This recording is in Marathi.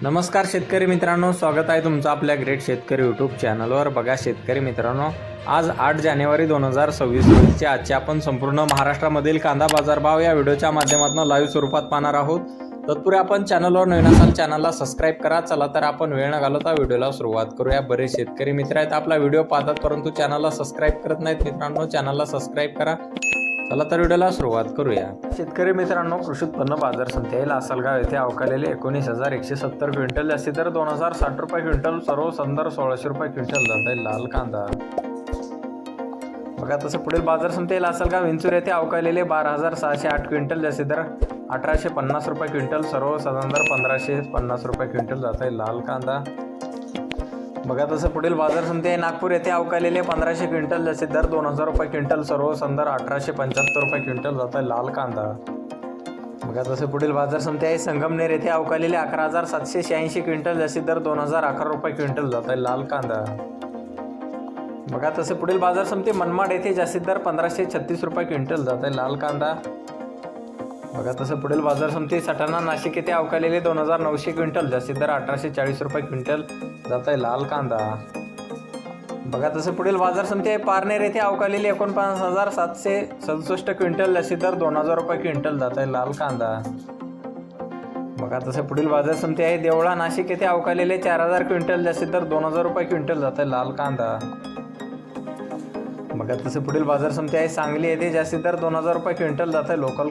नमस्कार शेतकरी मित्रांनो, स्वागत आहे तुमचं आपल्या ग्रेट शेतकरी यूट्यूब चॅनलवर। बघा शेतकरी मित्रांनो, आज 8 जानेवारी 2026 रोजीचे आजचे आपण संपूर्ण महाराष्ट्रामधील कांदा बाजारभाव या व्हिडिओच्या माध्यमातून लाईव्ह स्वरूपात पाहणार आहोत। तत्पूर्वी आपण चॅनलवर नवीन असाल चॅनलला सबस्क्राइब करा। चला तर आपण वेळ न घालवता व्हिडिओला सुरुवात करूया। बरेच शेतकरी मित्र आहेत आपला व्हिडिओ पाहतात परंतु चॅनलला सबस्क्राइब करत नाहीत। मित्रांनो, चॅनलला सबस्क्राइब करा। चला तर व्हिडिओला सुरुवात करूया। शेतकरी मित्रांनो, कृषी उत्पन्न बाजार समिती लासलगाव येथे अवकालेले 19,170 क्विंटल, जास्ती दर 2,060 रुपये क्विंटल, सर्व संदर 1,600 रुपये क्विंटल जात आहे लाल कांदा। बघा तसं पुढील बाजार समिती लासलगाव विंचूर येथे अवकालेले 12,608 क्विंटल, जास्ती दर 1,850 रुपये क्विंटल, सर्व संदर 1,550 रुपये क्विंटल जात आहे लाल कांदा। बघा तसं पुढील बाजार समिती नागपूर येथे अवकालेले 1,500 क्विंटल, जास्ती दर 2,000 रुपये क्विंटल, सर्व संदर 1,875 रुपये क्विंटल जात आहे लाल कांदा। बघा तसं पुढील बाजार समिती आहे संगमनेर येथे अवकालेले 11,786 क्विंटल, जास्ती दर 2,011 रुपये क्विंटल जात आहे लाल कांदा। बघा तसं पुढील बाजार समिती मनमाड येथे जास्ती दर 1,536 रुपये क्विंटल जात आहे लाल कांदा। बघा तसं पुढील बाजार समिती सटाणा नाशिक येथे अवकालेले 2,900 क्विंटल, जास्ती दर 1,840 रुपये क्विंटल जात आहे लाल कांदा। बघा तसं पुढील बाजार समिती आहे पारनेर येथे अवकालेले 49,767 क्विंटल, जास्ती दर 2,000 रुपये क्विंटल जात आहे लाल कांदा। बघा तसं पुढील बाजार समिती आहे देवळा नाशिक येथे अवकालेले 4,000 क्विंटल, जास्ती दर 2,000 रुपये क्विंटल जात आहे लाल कांदा। बघा तसं पुढील बाजार समिती आहे सांगली येथे जास्ती दर 2,000 रुपये क्विंटल जात आहे लोकल